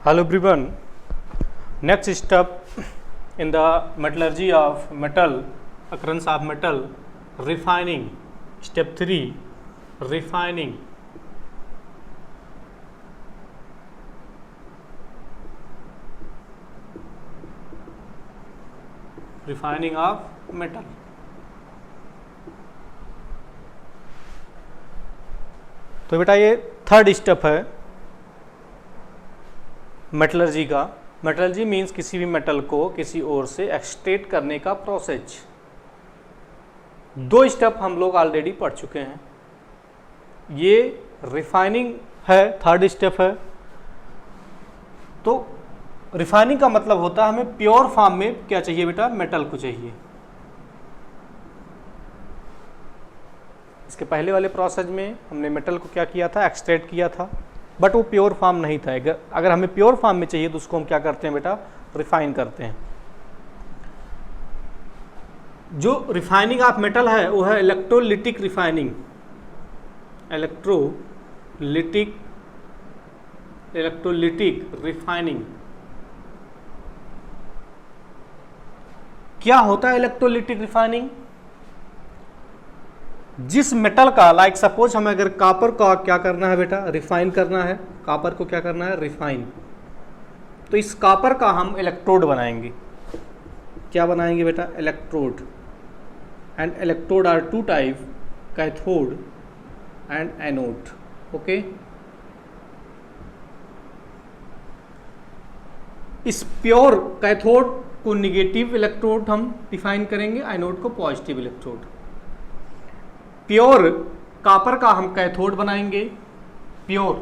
Hello everyone. Next step in the metallurgy of metal, occurrence of metal, refining. Step 3, refining. Refining of metal. तो बेटा ये third step है metallurgy का। Metallurgy means किसी भी metal को किसी और से एक्सट्रैक्ट करने का प्रोसेस। दो स्टेप हम लोग ऑलरेडी पढ़ चुके हैं। ये रिफाइनिंग है, थर्ड स्टेप है। तो रिफाइनिंग का मतलब होता है हमें प्योर फॉर्म में क्या चाहिए बेटा, मेटल को चाहिए। इसके पहले वाले प्रोसेस में हमने मेटल को क्या किया था, एक्सट्रैक्ट किया था, बट वो प्योर फॉर्म नहीं था। अगर हमें प्योर फॉर्म में चाहिए तो उसको हम क्या करते हैं बेटा, रिफाइन करते हैं। जो रिफाइनिंग ऑफ मेटल है वो है इलेक्ट्रोलिटिक रिफाइनिंग। Electrolytic refining. क्या होता है इलेक्ट्रोलिटिक रिफाइनिंग? जिस मेटल का, लाइक सपोज हमें अगर कॉपर का क्या करना है बेटा, रिफाइन करना है। कॉपर को क्या करना है, रिफाइन। तो इस कॉपर का हम इलेक्ट्रोड बनाएंगे। क्या बनाएंगे बेटा, electrode. And electrode are to type, cathode and anode. Okay, इस प्योर कैथोड को निगेटिव इलेक्ट्रोड हम डिफाइन करेंगे, एनोड को पॉजिटिव इलेक्ट्रोड। प्योर कॉपर का हम कैथोड बनाएंगे, प्योर।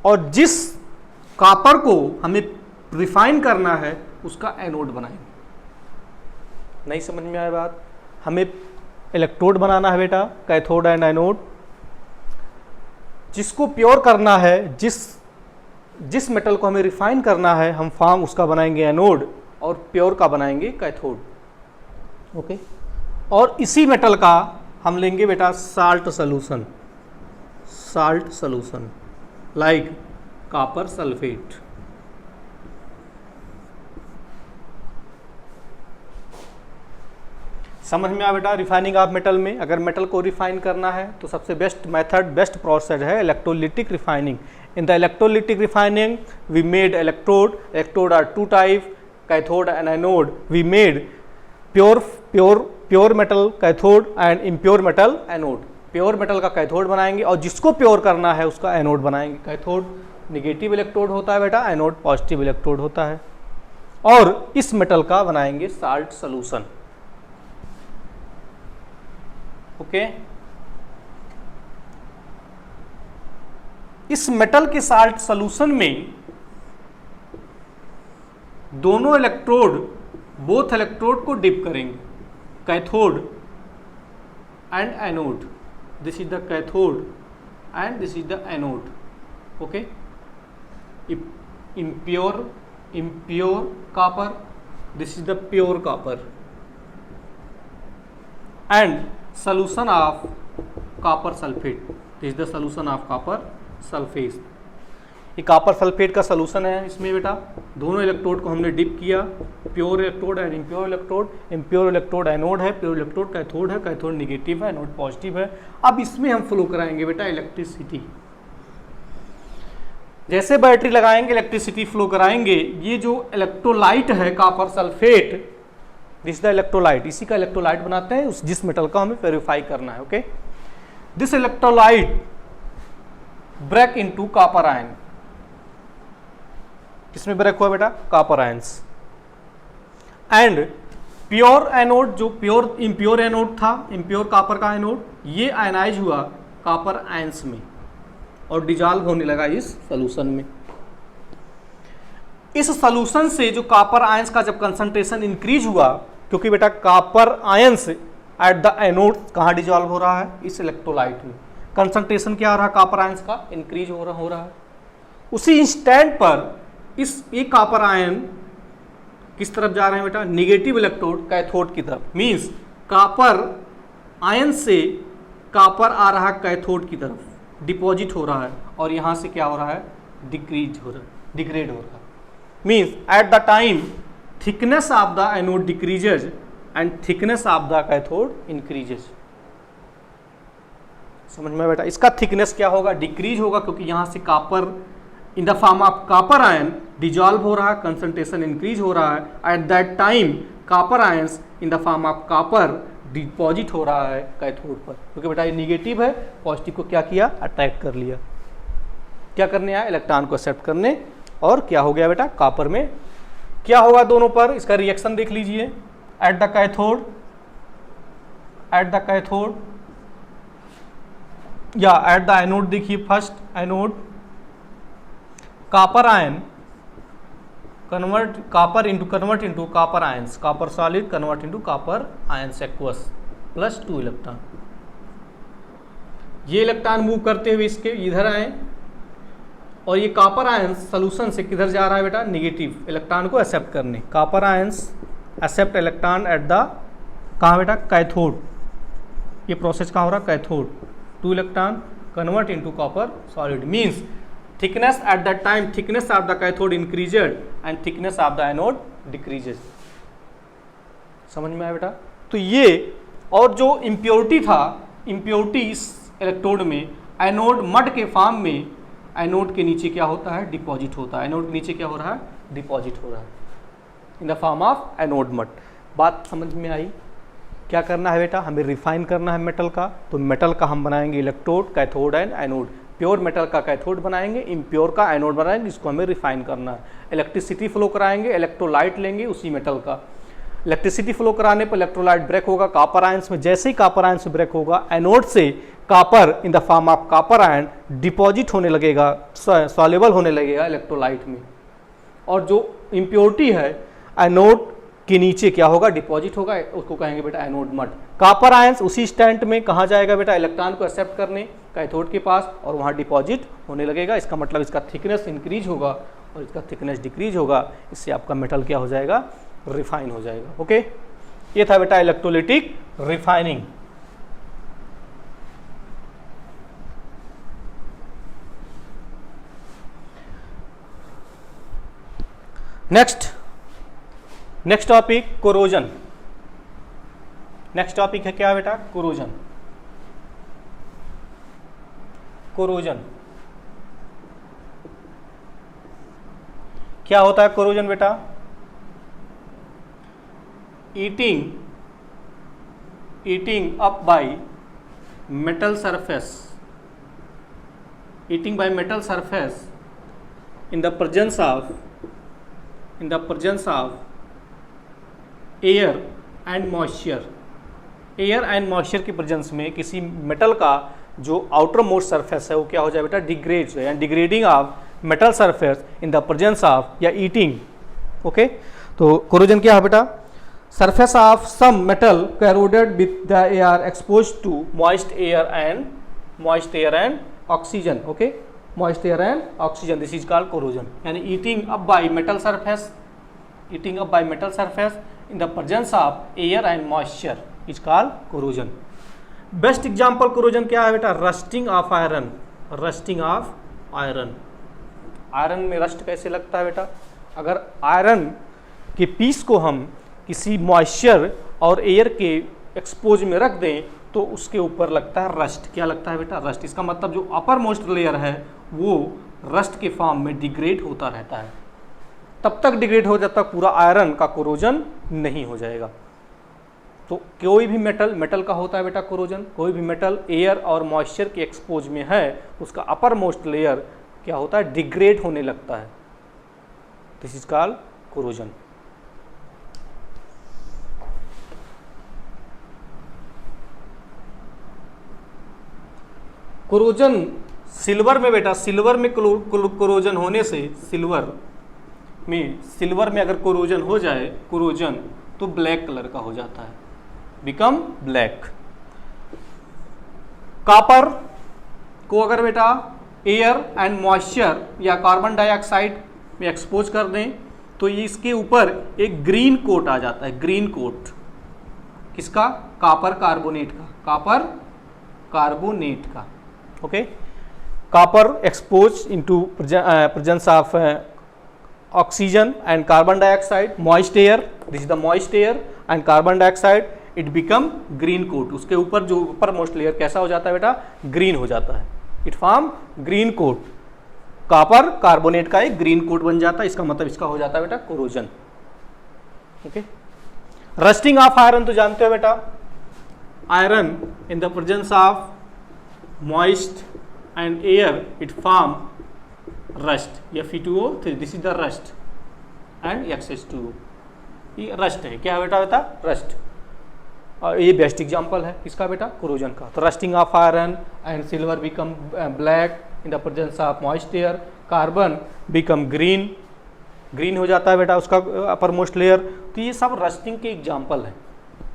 और जिस कॉपर को हमें रिफाइन करना है उसका एनोड बनाएंगे। नहीं समझ में आया बात? हमें इलेक्ट्रोड बनाना है बेटा, कैथोड एंड एनोड। जिसको प्योर करना है, जिस मेटल को हमें रिफाइन करना है, हम फॉर्म उसका बनाएंगे एनोड, और प्योर का बनाएंगे कैथोड। ओके, और इसी मेटल का हम लेंगे बेटा salt solution. Salt solution like copper sulphate. समझ में आ बेटा? रिफाइनिंग ऑफ मेटल में अगर मेटल को रिफाइन करना है तो सबसे बेस्ट मेथड, बेस्ट प्रोसेस है electrolytic refining. In the electrolytic refining we made electrode. Electrode are to type, cathode and anode. We made pure metal cathode and impure metal anode. Pure metal का cathode बनाएंगे और जिसको pure करना है उसका anode बनाएंगे। Cathode negative electrode होता है बेटा, एनोड पॉजिटिव इलेक्ट्रोड होता है। और इस मेटल का बनाएंगे साल्ट सॉल्यूशन। ओके, इस मेटल के साल्ट सॉल्यूशन में दोनों इलेक्ट्रोड, बोथ इलेक्ट्रोड को डिप करेंगे, cathode and anode. This is the cathode and this is the anode. Okay, impure copper, this is the pure copper, and solution of copper sulfate, this is the solution of copper sulfate। ये copper sulphate का solution है। इसमें बेटा दोनों electrode को हमने dip किया, pure electrode and impure electrode. Impure electrode anode है, प्योर इलेक्ट्रोड कैथोड है। कैथोड निगेटिव है, एनोड पॉजिटिव है। अब इसमें हम फ्लो कराएंगे बेटा इलेक्ट्रिसिटी। जैसे बैटरी लगाएंगे इलेक्ट्रिसिटी फ्लो कराएंगे। ये जो इलेक्ट्रोलाइट है copper sulphate, this the electrolyte, इसी का इलेक्ट्रोलाइट बनाते हैं जिस मेटल का हमें प्योरीफाई करना है। Okay, this electrolyte break into copper ion. किसमें ब्रेक हुआ बेटा, copper ions. And pure anode, जो प्योर इम्प्योर एनोड था, इम्प्योर कॉपर का एनोड, ये आयनाइज हुआ कॉपर आयंस में और डिजॉल्व होने लगा इस सॉल्यूशन में। इस सॉल्यूशन से जो कॉपर आयंस का जब कंसंट्रेशन इंक्रीज हुआ, क्योंकि बेटा copper ions at the anode कहाँ डिजॉल्व हो रहा है, इस इलेक्ट्रोलाइट में। कंसंट्रेशन क्या हो रहा है, कॉपर आयंस का इंक्रीज हो रहा है। उसी इंस्टेंट पर ये कॉपर आयन किस तरफ जा रहे हैं बेटा, निगेटिव इलेक्ट्रोड कैथोड की तरफ। मींस कॉपर आयन से कॉपर आ रहा है कैथोड की तरफ, डिपॉजिट हो रहा है, और यहाँ से क्या हो रहा है, डिक्रीज हो रहा है। डिग्रेड हो रहा है। Means at the time thickness of the anode decreases and thickness of the cathode increases. समझ में बेटा, इसका थिकनेस क्या होगा, डिक्रीज होगा, क्योंकि यहां से copper in the form of copper ion dissolve हो रहा है, कंसंट्रेशन इंक्रीज हो रहा है। At that time copper ions in the form of copper deposit हो रहा है कैथोड पर, क्योंकि बेटा ये निगेटिव है, पॉजिटिव को क्या किया, अट्रैक्ट कर लिया। क्या करने आया, इलेक्ट्रॉन को एक्सेप्ट करने, और क्या हो गया बेटा, कॉपर में क्या होगा दोनों पर, इसका रिएक्शन देख लीजिए। एट द कैथोड या एट द एनोड देखिए, first anode copper ion convert into copper ions, copper solid convert into copper ions aqueous plus 2 electron. ये इलेक्ट्रॉन मूव करते हुए इसके इधर आए, और ये कॉपर आयंस सोल्यूशन से किधर जा रहा है बेटा, निगेटिव इलेक्ट्रॉन को एक्सेप्ट करने। Copper ions accept electron at the कहाँ बेटा, कैथोड। ये प्रोसेस कहाँ हो रहा है, cathode. 2 electron convert into copper solid, means thickness at that time thickness of the cathode increased and thickness of the anode decreases। समझ में आया बेटा। तो ये, और जो इम्प्योरिटी था, इम्प्योरिटी इस इलेक्ट्रोड में एनोड मड के फॉर्म में एनोड के नीचे क्या होता है, डिपॉजिट होता है। एनोड के नीचे क्या हो रहा है, डिपॉजिट हो रहा है in the form of anode mud. बात समझ में आई। क्या करना है बेटा, हमें रिफाइन करना है मेटल का, तो मेटल का हम बनाएंगे electrode, cathode and anode. Pure metal का कैथोड बनाएंगे, इम्प्योर का एनोड बनाएंगे, जिसको हमें रिफाइन करना है। इलेक्ट्रिसिटी फ्लो कराएंगे, इलेक्ट्रोलाइट लेंगे उसी मेटल का। इलेक्ट्रिसिटी फ्लो कराने पर इलेक्ट्रोलाइट ब्रेक होगा कॉपर आयंस में। जैसे ही कॉपर आयंस में ब्रेक होगा, एनोड से copper in the form of copper ion deposit होने लगेगा, सॉल्युबल होने लगेगा इलेक्ट्रोलाइट में। और जो इम्प्योरिटी है एनोड के नीचे क्या होगा, डिपॉजिट होगा, उसको कहेंगे बेटा एनोड मड। कॉपर आयंस उसी स्टैंड में कहाँ जाएगा बेटा, इलेक्ट्रॉन को एक्सेप्ट करने कैथोड के पास, और वहाँ डिपॉजिट होने लगेगा। इसका मतलब इसका थिकनेस इंक्रीज होगा और इसका थिकनेस डिक्रीज होगा। इससे आपका मेटल क्या हो जाएगा, रिफाइन हो जाएगा। ओके, ये था बेटा electrolytic refining. Next topic corrosion. Next topic है क्या बेटा, कोरोजन। कोरोजन क्या होता है, कोरोजन बेटा, eating up by metal surface, eating bye metal surface in the presence of air and moisture. Air and moisture की प्रेजेंस में किसी मेटल का जो आउटर मोस्ट सरफेस है वो क्या हो जाए बेटा, डिग्रेड है। Degrading of metal surface in the presence of या ईटिंग। ओके, तो कोरोजन क्या है बेटा, surface of some metal corroded with the air expose to moist air and oxygen. Okay, moist air and oxygen, this is called corrosion. यानी eating up by metal surface in the presence of air and moisture is called corrosion। Best example corrosion क्या है बेटा, rusting of iron. Iron में rust कैसे लगता है बेटा, अगर आयरन के पीस को हम किसी मॉइस्चर और एयर के एक्सपोज में रख दें तो उसके ऊपर लगता है रस्ट। क्या लगता है बेटा, रस्ट। इसका मतलब जो अपर मोस्ट लेयर है वो रस्ट के फॉर्म में डिग्रेड होता रहता है, तब तक डिग्रेड हो जब तक पूरा आयरन का कोरोजन नहीं हो जाएगा। तो कोई भी मेटल का होता है बेटा कोरोजन। कोई भी मेटल एयर और मॉइस्चर के एक्सपोज में है, उसका अपर मोस्ट लेयर क्या होता है, डिग्रेड होने लगता है। This is called corrosion. Corrosion silver में बेटा, सिल्वर में कोरोजन होने से सिल्वर में अगर कोरोजन हो जाए तो ब्लैक कलर का हो जाता है, बिकम ब्लैक। कॉपर को अगर बेटा एयर एंड मॉइस्चर या कार्बन डाइऑक्साइड में एक्सपोज कर दें तो ये इसके ऊपर एक ग्रीन कोट आ जाता है। ग्रीन कोट किसका, कॉपर कार्बोनेट का। Okay, copper expose into presence of oxygen and carbon dioxide, moist air, this is the moist air and carbon dioxide, it become green coat. उसके ऊपर जो ऊपर मोस्ट लेयर कैसा हो जाता है बेटा, ग्रीन हो जाता है, it form green coat, copper carbonate का एक ग्रीन कोट बन जाता है, इसका मतलब इसका हो जाता है बेटा corrosion. Okay, rusting of iron तो जानते हो बेटा, iron in the presence of moist and air it form rust, Fe2O3, this is the rust and X2O, ये रस्ट है, क्या बेटा बेटा रस्ट, और ये बेस्ट एग्जांपल है किसका बेटा, कोरोजन का। तो rusting of iron and silver become black in the presence of moist air, carbon become green, green हो जाता है बेटा उसका अपर मोस्ट लेयर। तो ये सब रस्टिंग के एग्जांपल है,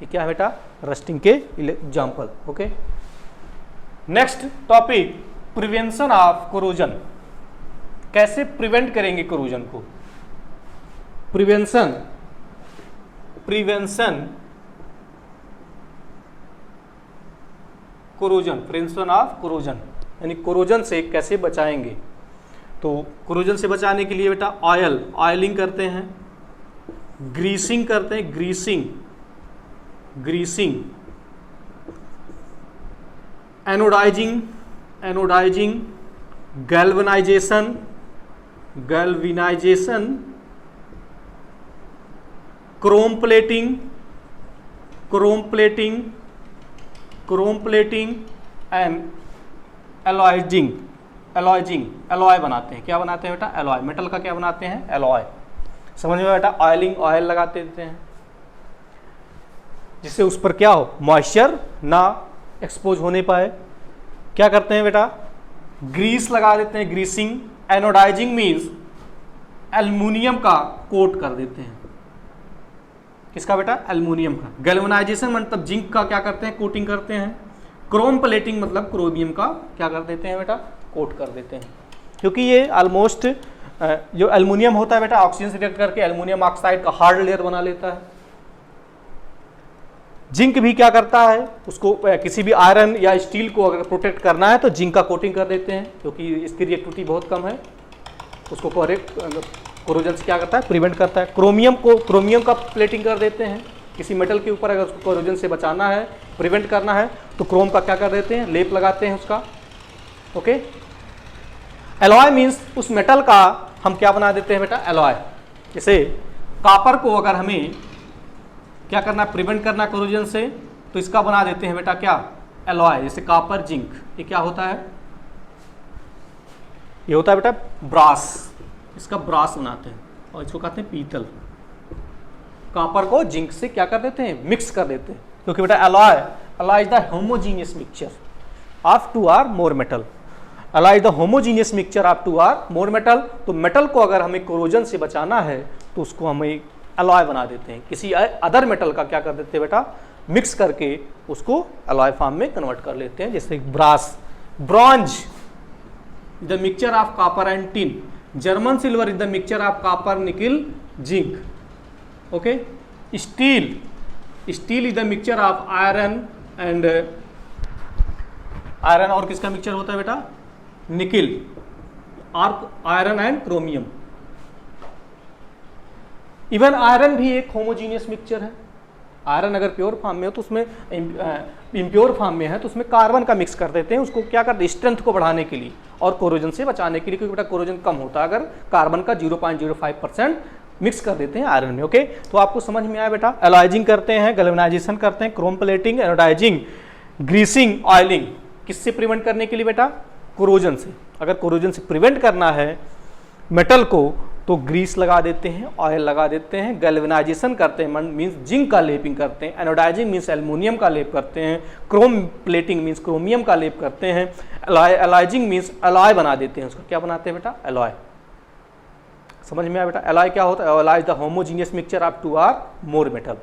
ये क्या है बेटा, रस्टिंग के example. Okay, next topic prevention of corrosion, कैसे प्रिवेंट करेंगे कोरोजन को। Prevention corrosion, prevention of corrosion यानी कोरोजन से कैसे बचाएंगे। तो कोरोजन से बचाने के लिए बेटा ऑयलिंग करते हैं, ग्रीसिंग करते हैं, greasing, anodizing, galvanization, chrome plating and alloying, alloy बनाते हैं, क्या बनाते हैं बेटा, एलॉय, मेटल का क्या बनाते हैं, एलॉय। समझ में बेटा, ऑयल लगाते देते हैं जिससे उस पर क्या हो, मॉइस्चर ना एक्सपोज होने पाए। क्या करते हैं बेटा, ग्रीस लगा देते हैं, ग्रीसिंग। एनोडाइजिंग मीन्स एल्युमिनियम का कोट कर देते हैं, किसका बेटा, एल्युमिनियम का। गैल्वेनाइजेशन मतलब जिंक का क्या करते हैं, कोटिंग करते हैं। क्रोम प्लेटिंग मतलब क्रोमियम का क्या कर देते हैं बेटा, कोट कर देते हैं। क्योंकि ये ऑलमोस्ट जो एल्युमिनियम होता है बेटा, ऑक्सीजन से रिएक्ट करके एल्युमिनियम ऑक्साइड का हार्ड लेयर बना लेता है। जिंक भी क्या करता है, उसको किसी भी आयरन या स्टील को अगर प्रोटेक्ट करना है तो जिंक का कोटिंग कर देते हैं, क्योंकि इसकी रिएक्टिविटी बहुत कम है, उसको कोरोजन से क्या करता है, प्रिवेंट करता है। क्रोमियम का प्लेटिंग कर देते हैं, किसी मेटल के ऊपर अगर उसको कोरोजन से बचाना है, प्रिवेंट करना है तो क्रोम का क्या कर देते हैं, लेप लगाते हैं उसका। ओके, एलॉय मीन्स उस मेटल का हम क्या बना देते हैं बेटा, एलॉय। जैसे कॉपर को अगर हमें क्या करना, प्रिवेंट करना कोरोजन से, तो इसका बना देते हैं बेटा क्या, एलॉय। जैसे कॉपर जिंक, ये क्या होता है, ये होता है बेटा ब्रास, इसका ब्रास बनाते हैं और इसको कहते हैं पीतल। कॉपर को जिंक से क्या कर देते हैं, मिक्स कर देते हैं, क्योंकि बेटा alloy is the homogeneous mixture of 2 or more metal. Alloy is the homogeneous mixture of 2 or more metal. तो मेटल को अगर हमें कोरोजन से बचाना है तो उसको हमें एलॉय बना देते हैं, किसी अदर मेटल का क्या कर देते हैं बेटा, मिक्स करके उसको एलॉय फॉर्म में कन्वर्ट कर लेते हैं। जैसे brass, bronze the mixture of copper and tin, German silver is the mixture of copper, nickel, zinc. Okay, steel is the mixture of iron and iron और किसका मिक्सचर होता है बेटा, nickel, iron and chromium. Even iron भी एक homogeneous mixture है। Iron अगर pure form में हो तो उसमें, इम्प्योर फॉर्म में है तो उसमें कार्बन का मिक्स कर देते हैं, उसको क्या करते हैं, स्ट्रेंथ को बढ़ाने के लिए और कोरोजन से बचाने के लिए, क्योंकि बेटा कोरोजन कम होता है अगर कार्बन का 0.05% मिक्स कर देते हैं आयरन में। ओके, तो आपको समझ में आया बेटा, एलॉयजिंग करते हैं, गैल्वेनाइजेशन करते हैं, Chrome plating, anodising, greasing, oiling, किससे प्रिवेंट करने के लिए बेटा, कोरोजन से। अगर कोरोजन से प्रिवेंट करना है मेटल को तो ग्रीस लगा देते हैं, ऑयल लगा देते हैं, गैल्वेनाइजेशन करते हैं मीन्स जिंक का लेपिंग करते हैं, एनोडाइजिंग मीन्स एल्युमिनियम का लेप करते हैं, क्रोम प्लेटिंग मीन्स क्रोमियम का लेप करते हैं, एलॉयजिंग मीन्स एलॉय बना देते हैं, उसका क्या बनाते हैं बेटा, एलॉय। समझ में आया बेटा, एलॉय क्या होता है, alloy is the homogeneous mixture of 2 or more metal.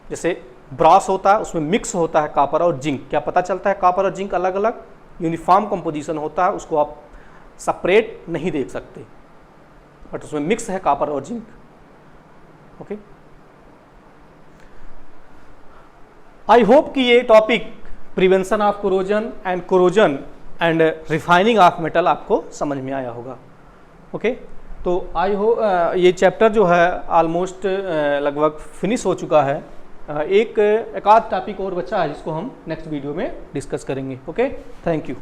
जैसे ब्रास होता है, उसमें मिक्स होता है कॉपर और जिंक, क्या पता चलता है, कॉपर और जिंक अलग अलग यूनिफॉर्म कंपोजिशन होता है, उसको आप सेपरेट नहीं देख सकते, बट उसमें मिक्स है कॉपर और जिंक। ओके, आई होप कि ये topic prevention of corrosion and refining of metal आपको समझ में आया होगा। ओके, तो आई हो ये चैप्टर जो है ऑलमोस्ट लगभग फिनिश हो चुका है। एक आध टॉपिक और बचा है जिसको हम नेक्स्ट वीडियो में डिस्कस करेंगे। Okay, thank you.